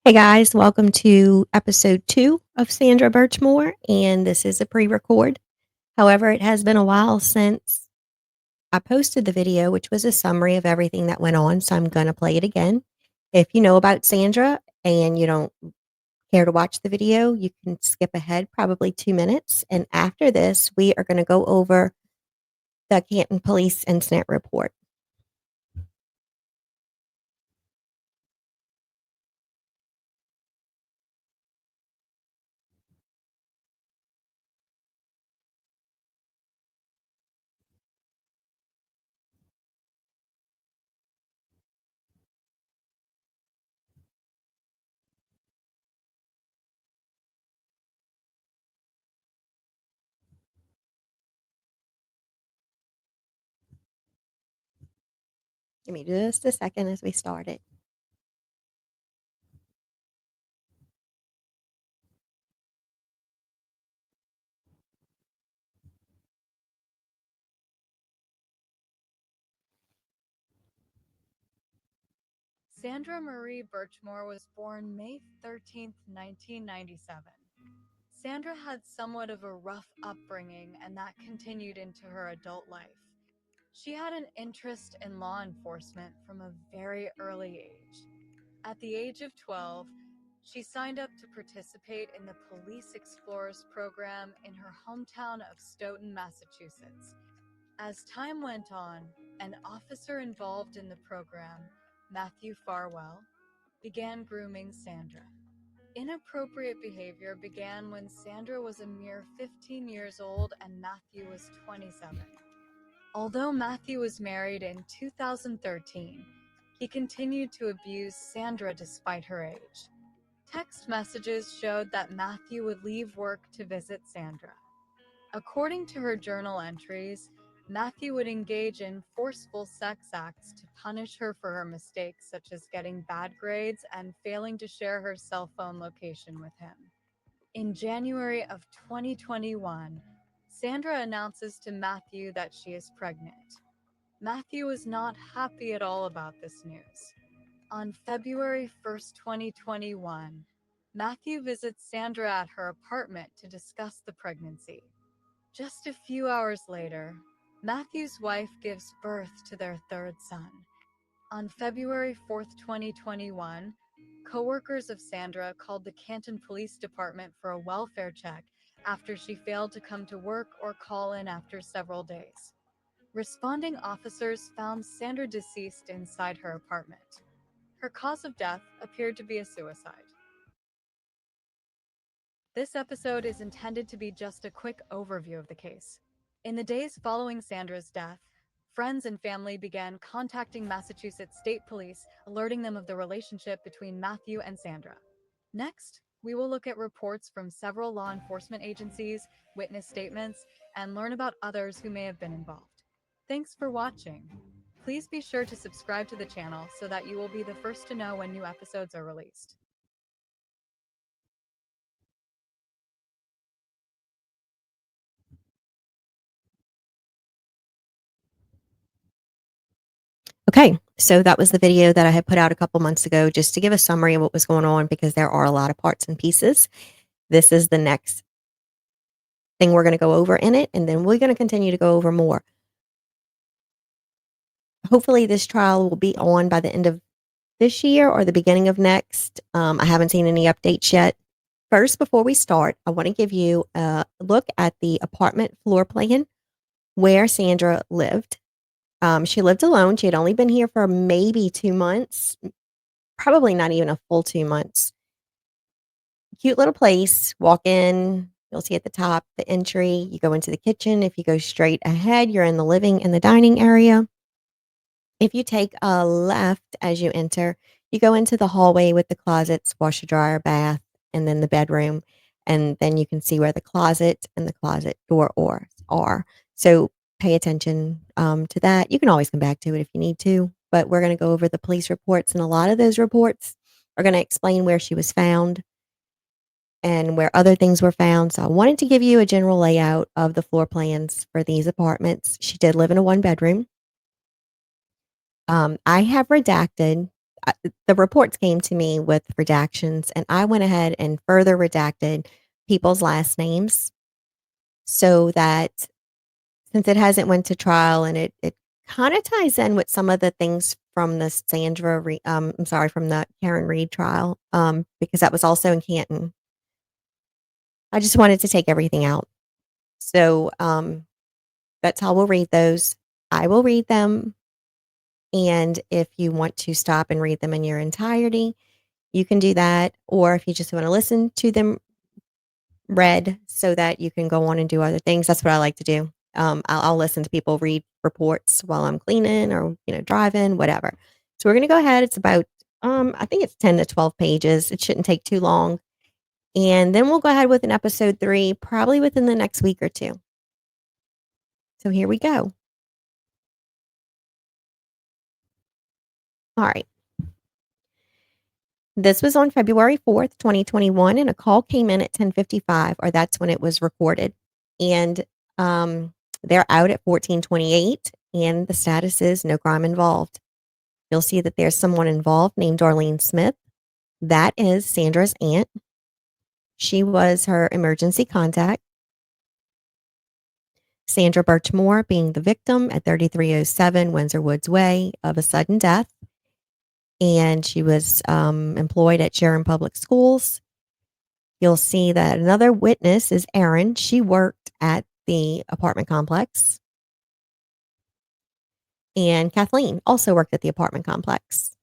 Hey guys, welcome to episode 2 of Sandra Birchmore, and this is a pre record. However, it has been a while since I posted the video, which was a summary of everything that went on, so I'm going to play it again. If you know about Sandra and you don't care to watch the video, you can skip ahead probably 2 minutes. And after this, we are going to go over the Canton Police Incident Report. Give me just a second as we start it. Sandra Marie Birchmore was born May 13th, 1997. Sandra had somewhat of a rough upbringing, and that continued into her adult life. She had an interest in law enforcement from a very early age. At the age of 12, she signed up to participate in the Police Explorers program in her hometown of Stoughton, Massachusetts. As time went on, an officer involved in the program, Matthew Farwell, began grooming Sandra. Inappropriate behavior began when Sandra was a mere 15 years old and Matthew was 27. Although Matthew was married in 2013, he continued to abuse Sandra despite her age. Text messages showed that Matthew would leave work to visit Sandra. According to her journal entries, Matthew would engage in forceful sex acts to punish her for her mistakes, such as getting bad grades and failing to share her cell phone location with him. In January of 2021, Sandra announces to Matthew that she is pregnant. Matthew is not happy at all about this news. On February 1st, 2021, Matthew visits Sandra at her apartment to discuss the pregnancy. Just a few hours later, Matthew's wife gives birth to their third son. On February 4th, 2021, coworkers of Sandra called the Canton Police Department for a welfare check after she failed to come to work or call in after several days. Responding officers found Sandra deceased inside her apartment. Her cause of death appeared to be a suicide. This episode is intended to be just a quick overview of the case. In the days following Sandra's death, friends and family began contacting Massachusetts State Police, alerting them of the relationship between Matthew and Sandra. Next, we will look at reports from several law enforcement agencies, witness statements, and learn about others who may have been involved. Thanks for watching. Please be sure to subscribe to the channel so that you will be the first to know when new episodes are released. Okay, so that was the video that I had put out a couple months ago just to give a summary of what was going on because there are a lot of parts and pieces. This is the next thing we're going to go over in it, and then we're going to continue to go over more. Hopefully, this trial will be on by the end of this year or the beginning of next. I haven't seen any updates yet. First, before we start, I want to give you a look at the apartment floor plan where Sandra lived. She lived alone. She had only been here for maybe 2 months, probably not even a full 2 months. Cute little place. Walk in, you'll see at the top the entry. You go into the kitchen. If you go straight ahead, you're in the living and the dining area. If you take a left as you enter, you go into the hallway with the closets, washer, dryer, bath, and then the bedroom. And then you can see where the closet and the closet door are. So pay attention to that. You can always come back to it if you need to, but we're going to go over the police reports. And a lot of those reports are going to explain where she was found and where other things were found. So I wanted to give you a general layout of the floor plans for these apartments. She did live in a one bedroom. I have redacted the reports came to me with redactions, and I went ahead and further redacted people's last names so that since it hasn't went to trial and it kinda ties in with some of the things from the I'm sorry, from the Karen Reed trial, because that was also in Canton. I just wanted to take everything out. So, that's how we'll read those. I will read them, and if you want to stop and read them in your entirety, you can do that, or if you just wanna listen to them read so that you can go on and do other things. That's what I like to do. I'll listen to people read reports while I'm cleaning or driving, whatever. So we're gonna go ahead. It's about I think it's 10 to 12 pages. It shouldn't take too long, and then we'll go ahead with an episode 3 probably within the next week or two. So here we go. All right. This was on February 4th, 2021, and a call came in at 10:55, or that's when it was recorded. And they're out at 14:28, and the status is no crime involved. You'll see that there's someone involved named Darlene Smith. That is Sandra's aunt. She was her emergency contact. Sandra Birchmore being the victim at 3307 Windsor Woods Way of a sudden death. And she was employed at Sharon Public Schools. You'll see that another witness is Erin. She worked at the apartment complex. And Kathleen also worked at the apartment complex.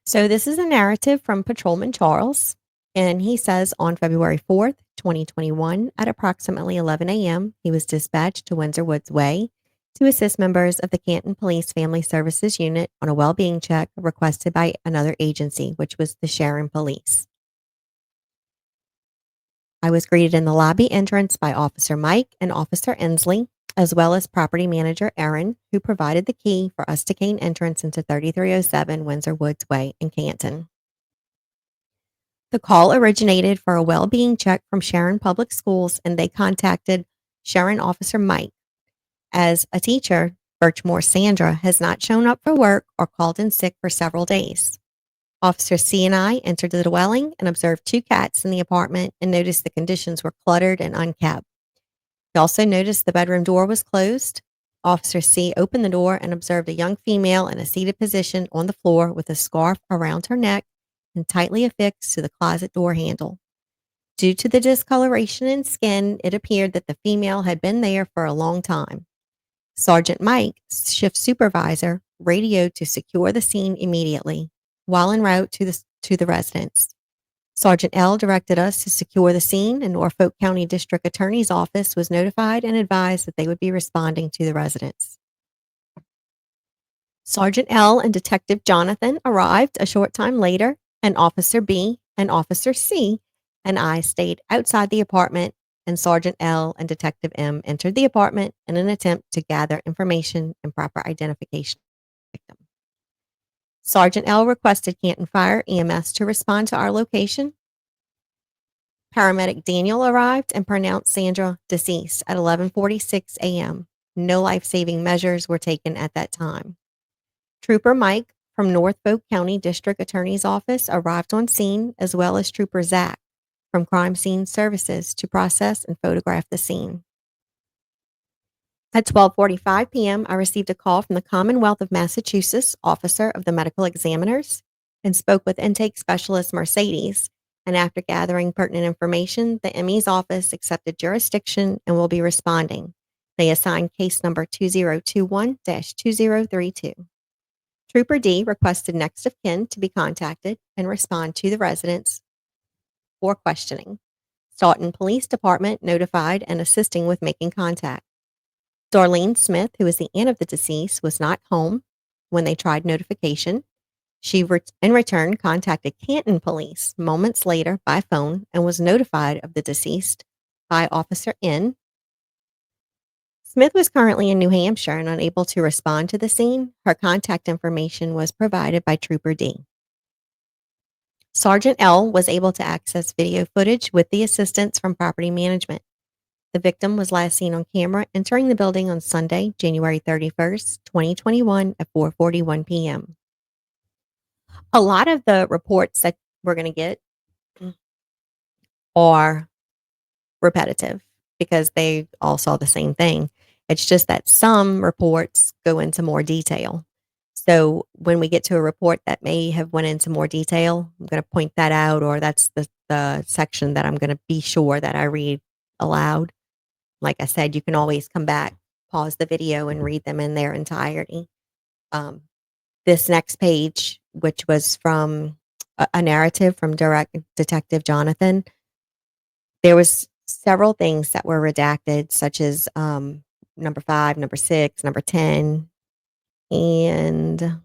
So this is a narrative from Patrolman Charles, and he says on February 4th, 2021, at approximately 11 a.m., he was dispatched to Windsor Woods Way to assist members of the Canton Police Family Services Unit on a well-being check requested by another agency, which was the Sharon Police. I was greeted in the lobby entrance by Officer Mike and Officer Ensley, as well as property manager Erin, who provided the key for us to gain entrance into 3307 Windsor Woods Way in Canton. The call originated for a well-being check from Sharon Public Schools, and they contacted Sharon Officer Mike. As a teacher, Birchmore Sandra has not shown up for work or called in sick for several days. Officer C and I entered the dwelling and observed 2 cats in the apartment and noticed the conditions were cluttered and unkept. We also noticed the bedroom door was closed. Officer C opened the door and observed a young female in a seated position on the floor with a scarf around her neck and tightly affixed to the closet door handle. Due to the discoloration in skin, it appeared that the female had been there for a long time. Sergeant Mike, shift supervisor, radioed to secure the scene immediately while en route to the residence. Sergeant L directed us to secure the scene, and Norfolk County District Attorney's Office was notified and advised that they would be responding to the residence. Sergeant L and Detective Jonathan arrived a short time later, and Officer B and Officer C and I stayed outside the apartment, and Sergeant L and Detective M entered the apartment in an attempt to gather information and proper identification of the victim. Sergeant L requested Canton Fire EMS to respond to our location. Paramedic Daniel arrived and pronounced Sandra deceased at 11:46 a.m. No life-saving measures were taken at that time. Trooper Mike from Norfolk County District Attorney's Office arrived on scene, as well as Trooper Zach from Crime Scene Services to process and photograph the scene. At 12:45 p.m., I received a call from the Commonwealth of Massachusetts Officer of the Medical Examiners and spoke with intake specialist Mercedes. And after gathering pertinent information, the ME's office accepted jurisdiction and will be responding. They assigned case number 2021-2032. Trooper D requested next of kin to be contacted and respond to the residents for questioning. Staunton Police Department notified and assisting with making contact. Darlene Smith, who is the aunt of the deceased, was not home when they tried notification. She, in return, contacted Canton Police moments later by phone and was notified of the deceased by Officer N. Smith was currently in New Hampshire and unable to respond to the scene. Her contact information was provided by Trooper D. Sergeant L was able to access video footage with the assistance from property management. The victim was last seen on camera entering the building on Sunday, January 31st, 2021 at 4:41 p.m. A lot of the reports that we're going to get are repetitive because they all saw the same thing. It's just that some reports go into more detail. So when we get to a report that may have went into more detail, I'm going to point that out, or that's the section that I'm going to be sure that I read aloud. Like I said, you can always come back, pause the video, and read them in their entirety. Um, this next page, which was from a narrative from Direct Detective Jonathan, there was several things that were redacted, such as number 5, number 6, number 10, and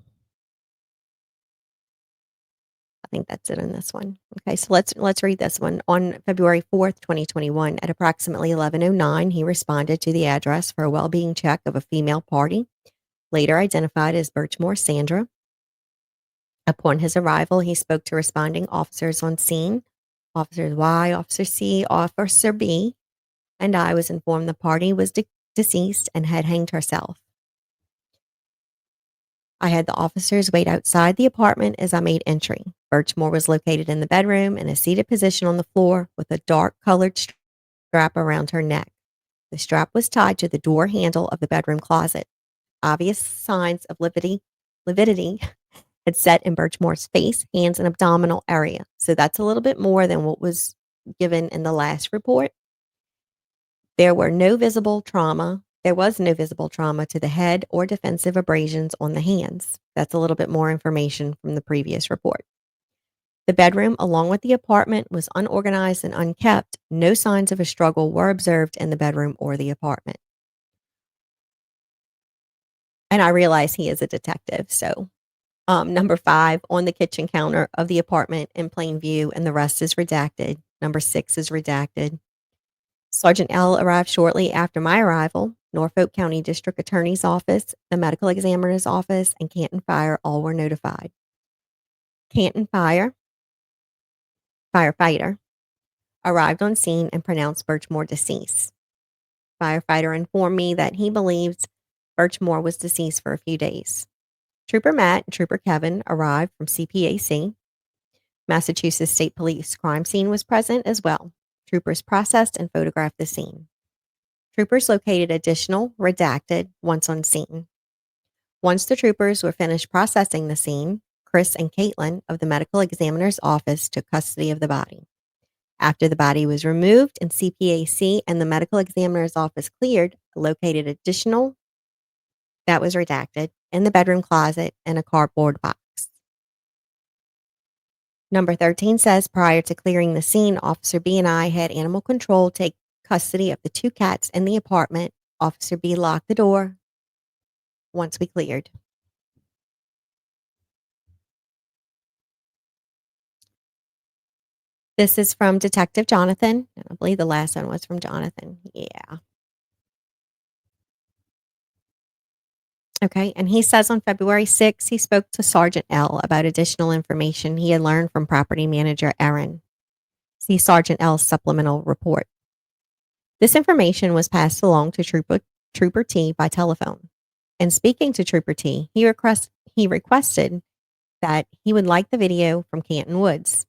I think that's it on this one. Okay, so let's read this one. On February 4th, 2021, at approximately 11:09, he responded to the address for a well-being check of a female party, later identified as Birchmore Sandra. Upon his arrival, he spoke to responding officers on scene, Officers Y, Officer C, Officer B, and I was informed the party was deceased and had hanged herself. I had the officers wait outside the apartment as I made entry. Birchmore was located in the bedroom in a seated position on the floor with a dark colored strap around her neck. The strap was tied to the door handle of the bedroom closet. Obvious signs of lividity had set in Birchmore's face, hands, and abdominal area. So that's a little bit more than what was given in the last report. There was no visible trauma to the head or defensive abrasions on the hands. That's a little bit more information from the previous report. The bedroom, along with the apartment, was unorganized and unkept. No signs of a struggle were observed in the bedroom or the apartment. And I realize he is a detective. So, number 5, on the kitchen counter of the apartment in plain view, and the rest is redacted. Number 6 is redacted. Sergeant L arrived shortly after my arrival. Norfolk County District Attorney's Office, the Medical Examiner's Office, and Canton Fire all were notified. Canton firefighter, arrived on scene and pronounced Birchmore deceased. Firefighter informed me that he believes Birchmore was deceased for a few days. Trooper Matt and Trooper Kevin arrived from CPAC. Massachusetts State Police crime scene was present as well. Troopers processed and photographed the scene. Troopers located additional redacted once on scene. Once the troopers were finished processing the scene, Chris and Caitlin of the medical examiner's office took custody of the body. After the body was removed and CPAC and the medical examiner's office cleared, located additional that was redacted in the bedroom closet and a cardboard box. Number 13 says, prior to clearing the scene, Officer B and I had animal control take custody of the 2 cats in the apartment. Officer B locked the door once we cleared. This is from Detective Jonathan. And I believe the last one was from Jonathan. Yeah. Okay. And he says on February 6th, he spoke to Sergeant L about additional information he had learned from property manager Erin. See Sergeant L's supplemental report. This information was passed along to Trooper T by telephone. And speaking to Trooper T, he requested that he would like the video from Canton Woods.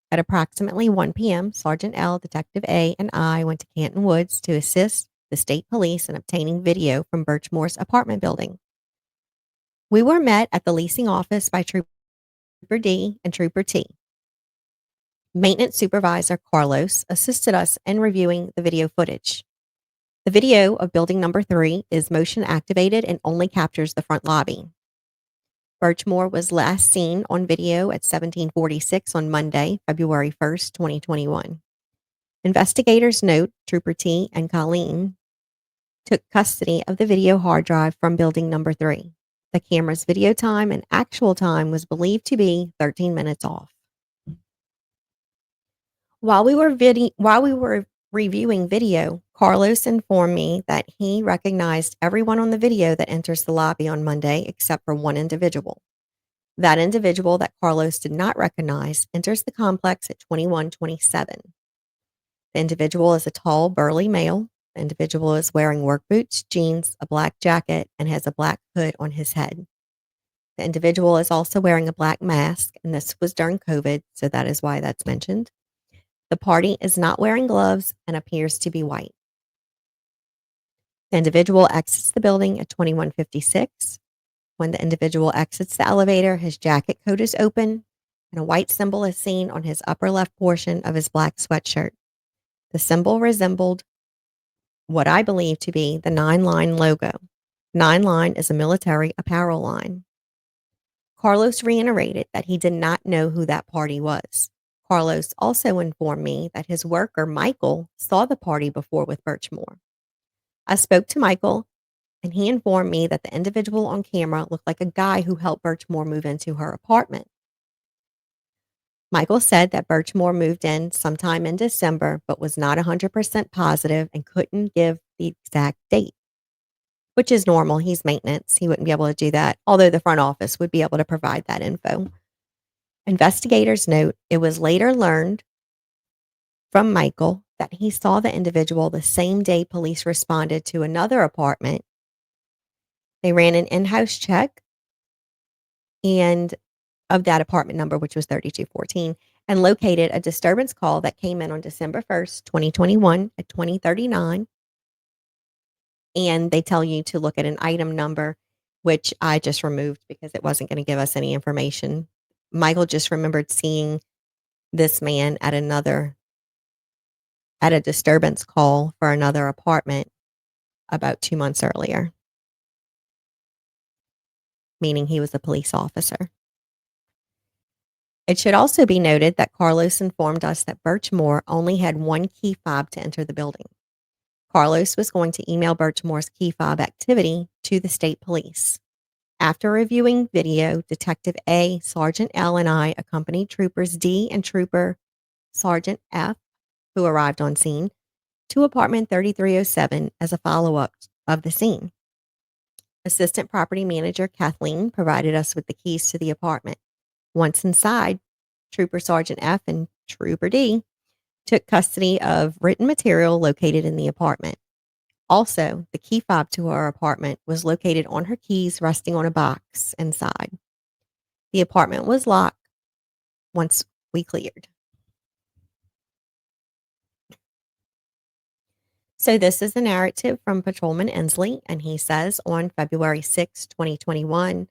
At approximately 1 p.m., Sergeant L, Detective A, and I went to Canton Woods to assist the state police in obtaining video from Birchmore's apartment building. We were met at the leasing office by Trooper D and Trooper T. Maintenance Supervisor Carlos assisted us in reviewing the video footage. The video of building number 3 is motion activated and only captures the front lobby. Birchmore was last seen on video at 1746 on Monday, February 1st, 2021. Investigators note Trooper T and Colleen took custody of the video hard drive from building number 3. The camera's video time and actual time was believed to be 13 minutes off. While we were reviewing video, Carlos informed me that he recognized everyone on the video that enters the lobby on Monday except for one individual. That individual that Carlos did not recognize enters the complex at 21:27. The individual is a tall, burly male. The individual is wearing work boots, jeans, a black jacket, and has a black hood on his head. The individual is also wearing a black mask, and this was during COVID, so that is why that's mentioned. The party is not wearing gloves and appears to be white. The individual exits the building at 2156. When the individual exits the elevator, his jacket coat is open and a white symbol is seen on his upper left portion of his black sweatshirt. The symbol resembled what I believe to be the Nine Line logo. Nine Line is a military apparel line. Carlos reiterated that he did not know who that party was. Carlos also informed me that his worker, Michael, saw the party before with Birchmore. I spoke to Michael, and he informed me that the individual on camera looked like a guy who helped Birchmore move into her apartment. Michael said that Birchmore moved in sometime in December, but was not 100% positive and couldn't give the exact date, which is normal. He's maintenance. He wouldn't be able to do that, although the front office would be able to provide that info. Investigators note it was later learned from Michael that he saw the individual the same day police responded to another apartment. They ran an in-house check and of that apartment number, which was 3214, and located a disturbance call that came in on December 1st, 2021 at 2039. And they tell you to look at an item number, which I just removed because it wasn't going to give us any information. Michael just remembered seeing this man at a disturbance call for another apartment about 2 months earlier, meaning he was a police officer. It should also be noted that Carlos informed us that Birchmore only had one key fob to enter the building. Carlos was going to email Birchmore's key fob activity to the state police. After reviewing video, Detective A, Sergeant L, and I accompanied Troopers D and Trooper Sergeant F, who arrived on scene, to apartment 3307 as a follow-up of the scene. Assistant Property Manager Kathleen provided us with the keys to the apartment. Once inside, Trooper Sergeant F and Trooper D took custody of written material located in the apartment. Also, the key fob to our apartment was located on her keys resting on a box inside. The apartment was locked once we cleared. So this is a narrative from Patrolman Inslee, and he says on February 6, 2021,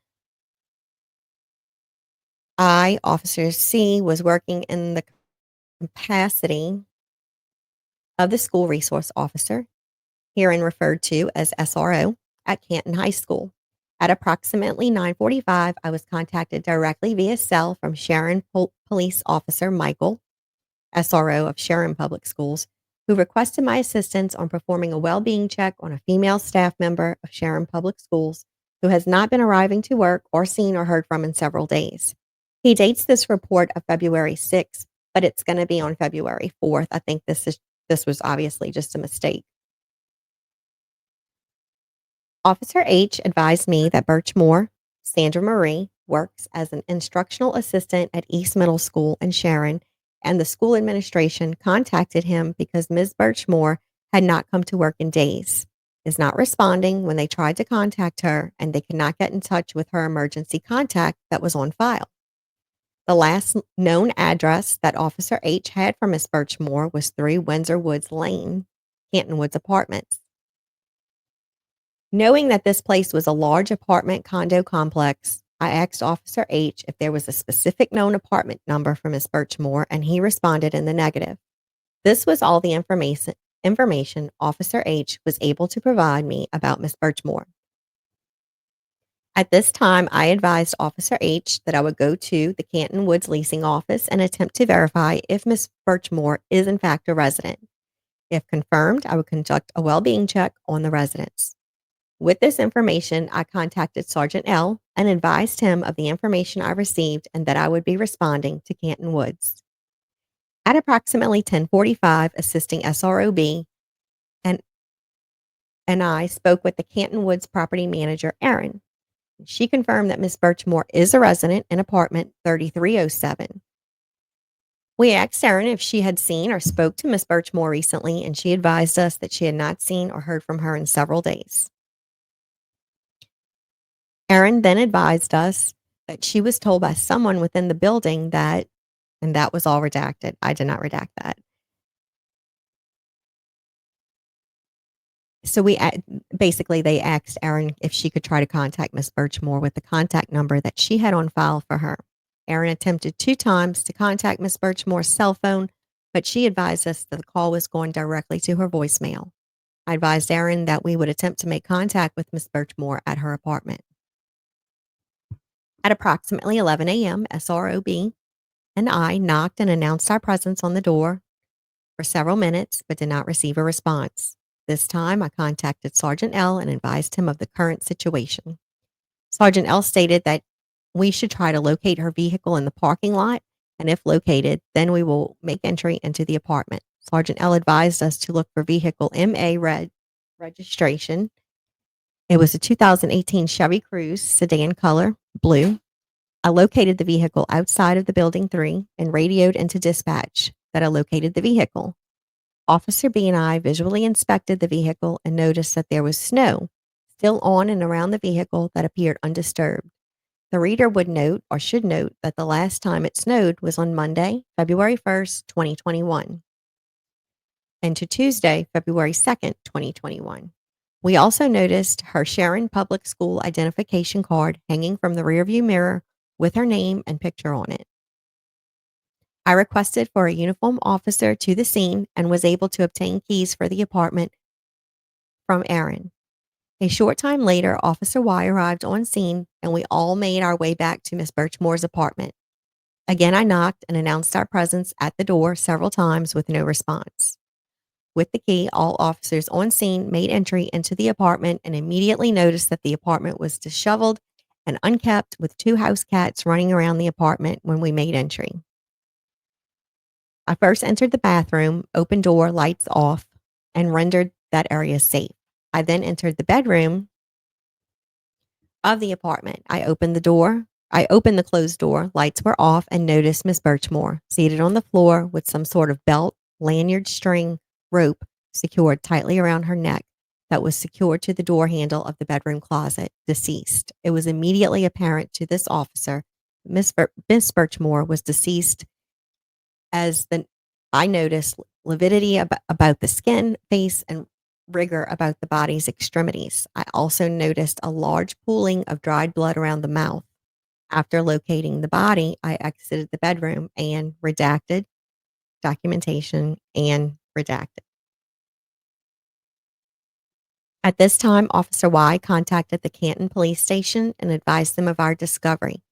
I, Officer C, was working in the capacity of the school resource officer, herein referred to as SRO, at Canton High School. At approximately 9:45, I was contacted directly via cell from Sharon Police Officer Michael, SRO of Sharon Public Schools, who requested my assistance on performing a well-being check on a female staff member of Sharon Public Schools who has not been arriving to work or seen or heard from in several days. He dates this report of February 6th, but it's going to be on February 4th. I think this was obviously just a mistake. Officer H advised me that Birchmore, Sandra Marie, works as an instructional assistant at East Middle School in Sharon, and the school administration contacted him because Ms. Birchmore had not come to work in days, is not responding when they tried to contact her, and they could not get in touch with her emergency contact that was on file. The last known address that Officer H had for Miss Birchmore was 3 Windsor Woods Lane, Canton Woods Apartments. Knowing that this place was a large apartment condo complex, I asked Officer H if there was a specific known apartment number for Miss Birchmore, and he responded in the negative. This was all the information Officer H was able to provide me about Miss Birchmore. At this time, I advised Officer H that I would go to the Canton Woods leasing office and attempt to verify if Miss Birchmore is in fact a resident. If confirmed, I would conduct a well-being check on the residents. With this information, I contacted Sergeant L and advised him of the information I received and that I would be responding to Canton Woods. At approximately 10:45, assisting SROB and I spoke with the Canton Woods property manager, Erin. She confirmed that Miss Birchmore is a resident in apartment 3307. We asked Erin if she had seen or spoke to Miss Birchmore recently, and she advised us that she had not seen or heard from her in several days. Erin then advised us that she was told by someone within the building that, and that was all redacted. I did not redact that. So basically they asked Erin if she could try to contact Miss Birchmore with the contact number that she had on file for her. Erin attempted 2 times to contact Miss Birchmore's cell phone, but she advised us that the call was going directly to her voicemail. I advised Erin that we would attempt to make contact with Miss Birchmore at her apartment. At approximately 11 a.m., SROB and I knocked and announced our presence on the door for several minutes, but did not receive a response. This time, I contacted Sergeant L and advised him of the current situation. Sergeant L stated that we should try to locate her vehicle in the parking lot, and if located, then we will make entry into the apartment. Sergeant L advised us to look for vehicle MA red registration. It was a 2018 Chevy Cruze sedan color, blue. I located the vehicle outside of the building 3 and radioed into dispatch that I located the vehicle. Officer B and I visually inspected the vehicle and noticed that there was snow still on and around the vehicle that appeared undisturbed. The reader would note or should note that the last time it snowed was on Monday, February 1st, 2021, and to Tuesday, February 2nd, 2021. We also noticed her Sharon Public School identification card hanging from the rearview mirror with her name and picture on it. I requested for a uniformed officer to the scene and was able to obtain keys for the apartment from Erin. A short time later, Officer Y arrived on scene and we all made our way back to Miss Birchmore's apartment. Again, I knocked and announced our presence at the door several times with no response. With the key, all officers on scene made entry into the apartment and immediately noticed that the apartment was disheveled and unkept with 2 house cats running around the apartment when we made entry. I first entered the bathroom, opened door, lights off, and rendered that area safe. I then entered the bedroom of the apartment. I opened the door. I opened the closed door, lights were off, and noticed Miss Birchmore seated on the floor with some sort of belt, lanyard, string, rope secured tightly around her neck that was secured to the door handle of the bedroom closet, deceased. It was immediately apparent to this officer Miss Birchmore was deceased as I noticed lividity about the skin, face, and rigor about the body's extremities. I also noticed a large pooling of dried blood around the mouth. After locating the body, I exited the bedroom and redacted documentation and redacted. At this time, Officer Y contacted the Canton police station and advised them of our discovery.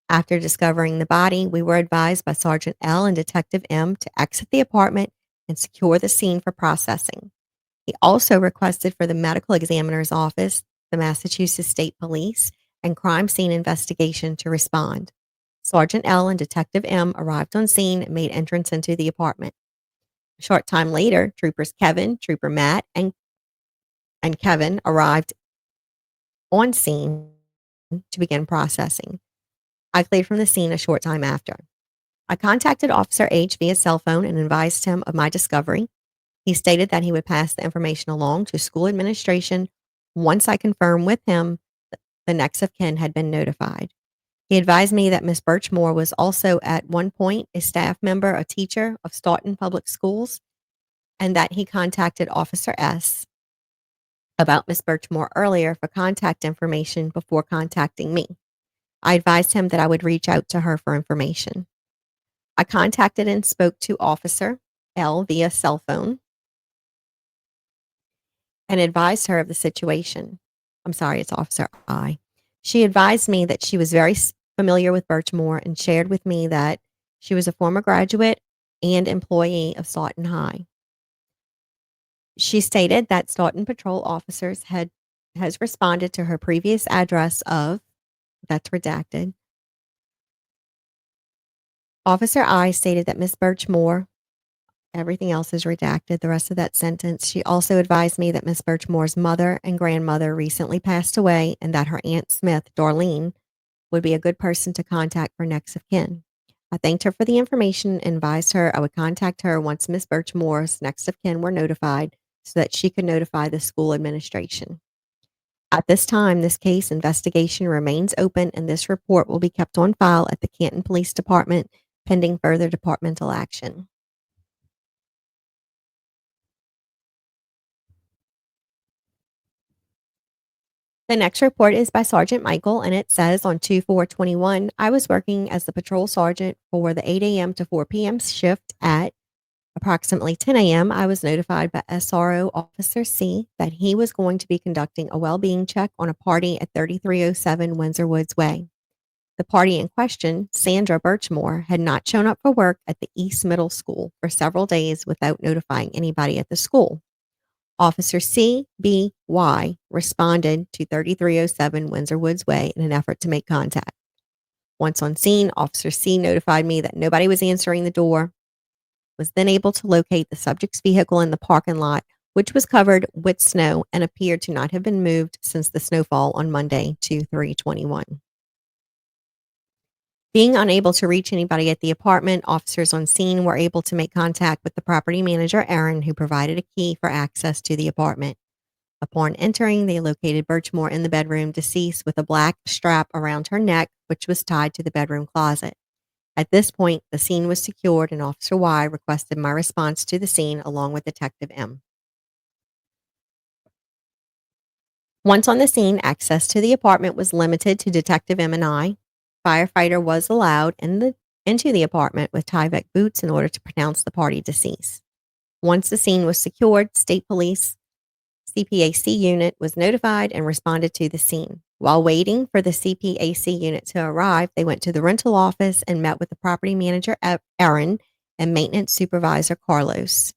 After discovering the body, we were advised by Sergeant L and Detective M to exit the apartment and secure the scene for processing. He also requested for the medical examiner's office, the Massachusetts State Police, and crime scene investigation to respond. Sergeant L and Detective M arrived on scene and made entrance into the apartment. A short time later, Troopers Kevin, Trooper Matt, and Kevin arrived on scene to begin processing. I cleared from the scene a short time after. I contacted Officer H via cell phone and advised him of my discovery. He stated that he would pass the information along to school administration once I confirmed with him that the next of kin had been notified. He advised me that Miss Birchmore was also at one point a staff member, a teacher of Staunton Public Schools, and that he contacted Officer S about Miss Birchmore earlier for contact information before contacting me. I advised him that I would reach out to her for information. I contacted and spoke to Officer L via cell phone and advised her of the situation. I'm sorry, it's Officer I. She advised me that she was very familiar with Birchmore and shared with me that she was a former graduate and employee of Staunton High. She stated that Staunton patrol officers has responded to her previous address of, that's redacted. Officer I stated that Miss Birchmore, everything else is redacted, the rest of that sentence. She also advised me that Miss Birchmore's mother and grandmother recently passed away and that her Aunt Smith, Darlene, would be a good person to contact for next of kin. I thanked her for the information and advised her I would contact her once Miss Birchmore's next of kin were notified so that she could notify the school administration. At this time, this case investigation remains open and this report will be kept on file at the Canton Police Department pending further departmental action. The next report is by Sergeant Michael, and it says on 2/4/21, I was working as the patrol sergeant for the 8 a.m. to 4 p.m. shift. At approximately 10 a.m., I was notified by SRO Officer C that he was going to be conducting a well-being check on a party at 3307 Windsor Woods Way. The party in question, Sandra Birchmore, had not shown up for work at the East Middle School for several days without notifying anybody at the school. Officer C.B.Y. responded to 3307 Windsor Woods Way in an effort to make contact. Once on scene, Officer C notified me that nobody was answering the door, was then able to locate the subject's vehicle in the parking lot, which was covered with snow and appeared to not have been moved since the snowfall on Monday, 2/3/21. Being unable to reach anybody at the apartment, officers on scene were able to make contact with the property manager, Aaron, who provided a key for access to the apartment. Upon entering, they located Birchmore in the bedroom, deceased, with a black strap around her neck, which was tied to the bedroom closet. At this point, the scene was secured, and Officer Y requested my response to the scene along with Detective M. Once on the scene, access to the apartment was limited to Detective M and I. Firefighter was allowed into the apartment with Tyvek boots in order to pronounce the party deceased. Once the scene was secured, State Police CPAC unit was notified and responded to the scene. While waiting for the CPAC unit to arrive, they went to the rental office and met with the property manager, Aaron, and maintenance supervisor, Carlos.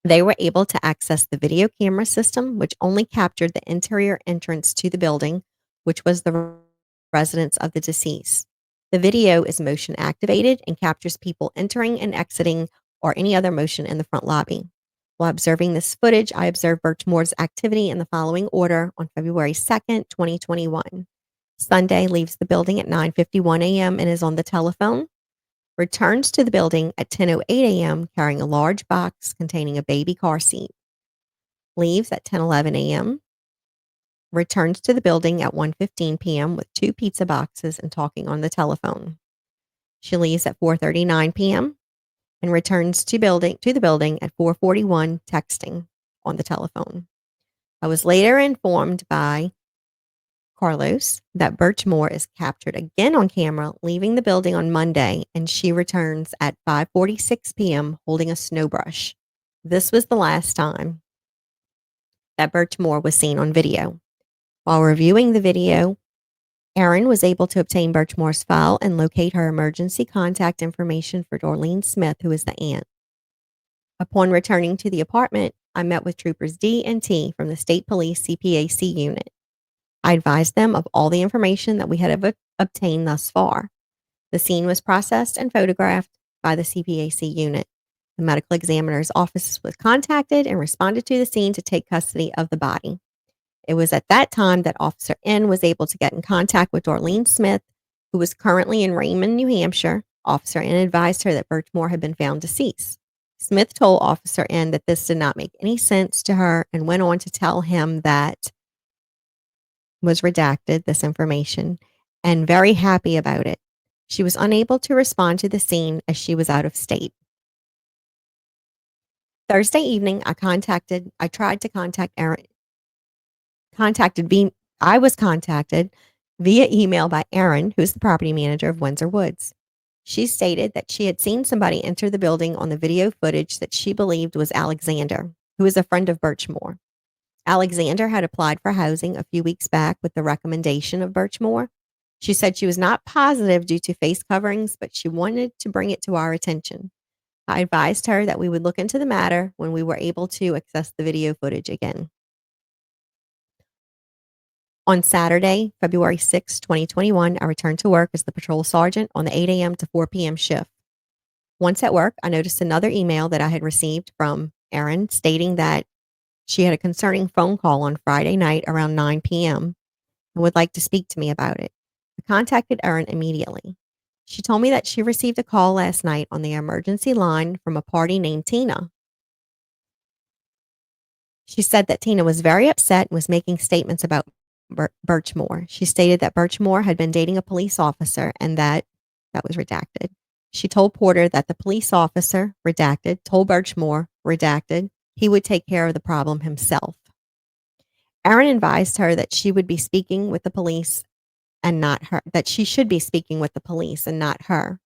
They were able to access the video camera system, which only captured the interior entrance to the building, which was the residence of the deceased. The video is motion activated and captures people entering and exiting or any other motion in the front lobby. While observing this footage, I observed Birchmore's activity in the following order on February 2nd, 2021. Sunday, leaves the building at 9:51 a.m. and is on the telephone. Returns to the building at 10:08 a.m. carrying a large box containing a baby car seat. Leaves at 10:11 a.m. Returns to the building at 1:15 p.m. with 2 pizza boxes and talking on the telephone. She leaves at 4:39 p.m. and returns to the building at 4:41 texting on the telephone. I was later informed by Carlos that Birchmore is captured again on camera leaving the building on Monday, and she returns at 5:46 p.m. holding a snow brush. This was the last time that Birchmore was seen on video. While reviewing the video, Aaron was able to obtain Birchmore's file and locate her emergency contact information for Dorleen Smith, who is the aunt. Upon returning to the apartment, I met with Troopers D and T from the State Police CPAC unit. I advised them of all the information that we had obtained thus far. The scene was processed and photographed by the CPAC unit. The medical examiner's office was contacted and responded to the scene to take custody of the body. It was at that time that Officer N was able to get in contact with Dorleen Smith, who was currently in Raymond, New Hampshire. Officer N advised her that Birchmore had been found deceased. Smith told Officer N that this did not make any sense to her and went on to tell him that was redacted, this information, and very happy about it. She was unable to respond to the scene as she was out of state. Thursday evening, I tried to contact Aaron, I was contacted via email by Erin, who's the property manager of Windsor Woods. She stated that she had seen somebody enter the building on the video footage that she believed was Alexander, who is a friend of Birchmore. Alexander had applied for housing a few weeks back with the recommendation of Birchmore. She said she was not positive due to face coverings, but she wanted to bring it to our attention. I advised her that we would look into the matter when we were able to access the video footage again. On Saturday, February 6, 2021, I returned to work as the patrol sergeant on the 8 a.m. to 4 p.m. shift. Once at work, I noticed another email that I had received from Erin stating that she had a concerning phone call on Friday night around 9 p.m. and would like to speak to me about it. I contacted Erin immediately. She told me that she received a call last night on the emergency line from a party named Tina. She said that Tina was very upset and was making statements about Birchmore. She stated that Birchmore had been dating a police officer and that was redacted. She told Porter that the police officer, redacted, told Birchmore, redacted, he would take care of the problem himself. Aaron advised her that she would be speaking with the police and not her, that she should be speaking with the police and not her.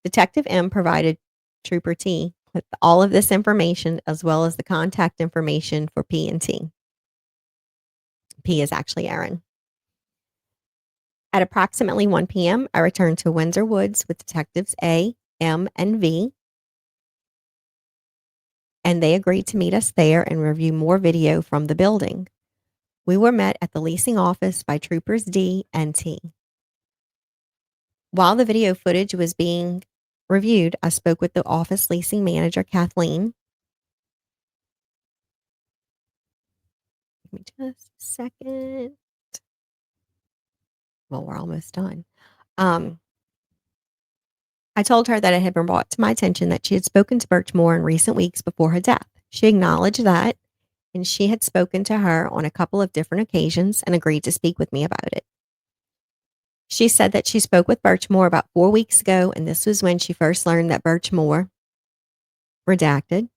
Detective M provided Trooper T with all of this information as well as the contact information for P and T. P is actually Aaron. At approximately 1 p.m., I returned to Windsor Woods with Detectives A, M, and V, and they agreed to meet us there and review more video from the building. We were met at the leasing office by Troopers D and T. While the video footage was being reviewed, I spoke with the office leasing manager, Kathleen. Give me just a second. Well, we're almost done. I told her that it had been brought to my attention that she had spoken to Birchmore in recent weeks before her death. She acknowledged that, and she had spoken to her on a couple of different occasions and agreed to speak with me about it. She said that she spoke with Birchmore about 4 weeks ago, and this was when she first learned that Birchmore, redacted.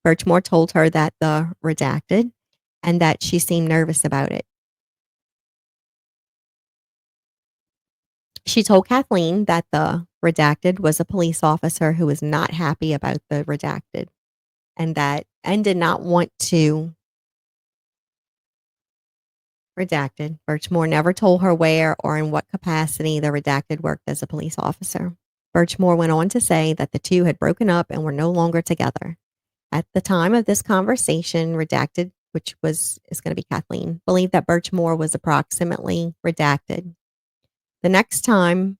Birchmore told her that the redacted and that she seemed nervous about it. She told Kathleen that the redacted was a police officer who was not happy about the redacted and did not want to redacted. Birchmore never told her where or in what capacity the redacted worked as a police officer. Birchmore went on to say that the two had broken up and were no longer together. At the time of this conversation, redacted, which is going to be Kathleen, believed that Birchmore was approximately redacted. The next time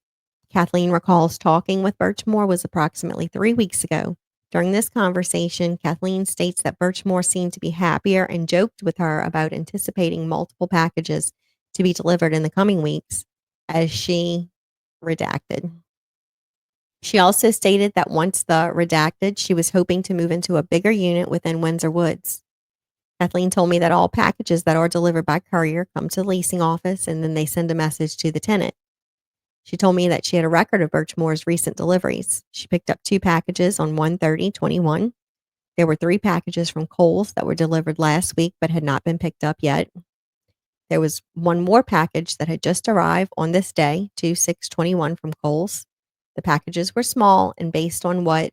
Kathleen recalls talking with Birchmore was approximately 3 weeks ago. During this conversation, Kathleen states that Birchmore seemed to be happier and joked with her about anticipating multiple packages to be delivered in the coming weeks, as she redacted. She also stated that once the redacted, she was hoping to move into a bigger unit within Windsor Woods. Kathleen told me that all packages that are delivered by courier come to the leasing office and then they send a message to the tenant. She told me that she had a record of Birchmore's recent deliveries. She picked up 2 packages on 1/30/21. There were 3 packages from Kohl's that were delivered last week but had not been picked up yet. There was one more package that had just arrived on this day, 2/6/21 from Kohl's. The packages were small, and based on what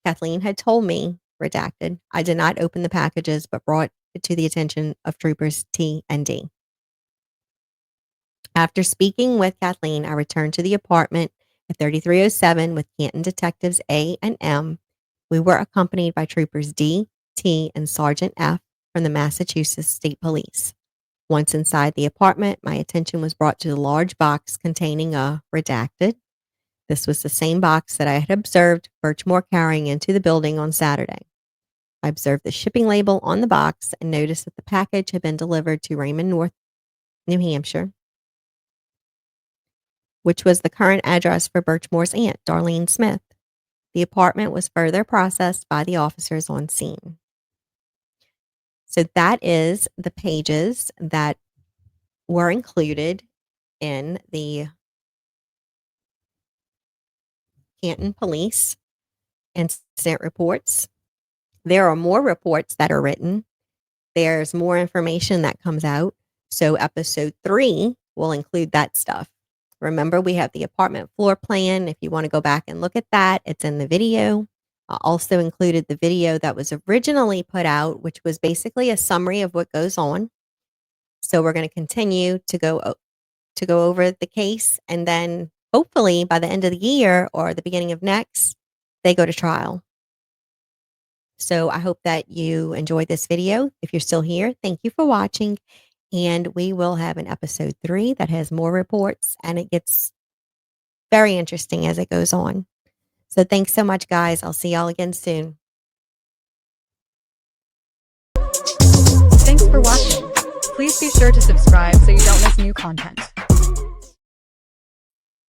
Kathleen had told me, redacted, I did not open the packages but brought it to the attention of Troopers T and D. After speaking with Kathleen, I returned to the apartment at 3307 with Canton Detectives A and M. We were accompanied by Troopers D, T, and Sergeant F from the Massachusetts State Police. Once inside the apartment, my attention was brought to the large box containing a redacted. This was the same box that I had observed Birchmore carrying into the building on Saturday. I observed the shipping label on the box and noticed that the package had been delivered to Raymond North, New Hampshire, which was the current address for Birchmore's aunt, Darlene Smith. The apartment was further processed by the officers on scene. So that is the pages that were included in the Canton Police incident reports. There are more reports that are written. There's more information that comes out. So episode 3 will include that stuff. Remember, we have the apartment floor plan. If you want to go back and look at that, it's in the video. I also included the video that was originally put out, which was basically a summary of what goes on. So we're going to continue to go over the case, and then hopefully by the end of the year or the beginning of next, they go to trial. So I hope that you enjoyed this video. If you're still here, thank you for watching. And we will have an episode 3 that has more reports, and it gets very interesting as it goes on. So thanks so much, guys. I'll see y'all again soon. Thanks for watching. Please be sure to subscribe so you don't miss new content.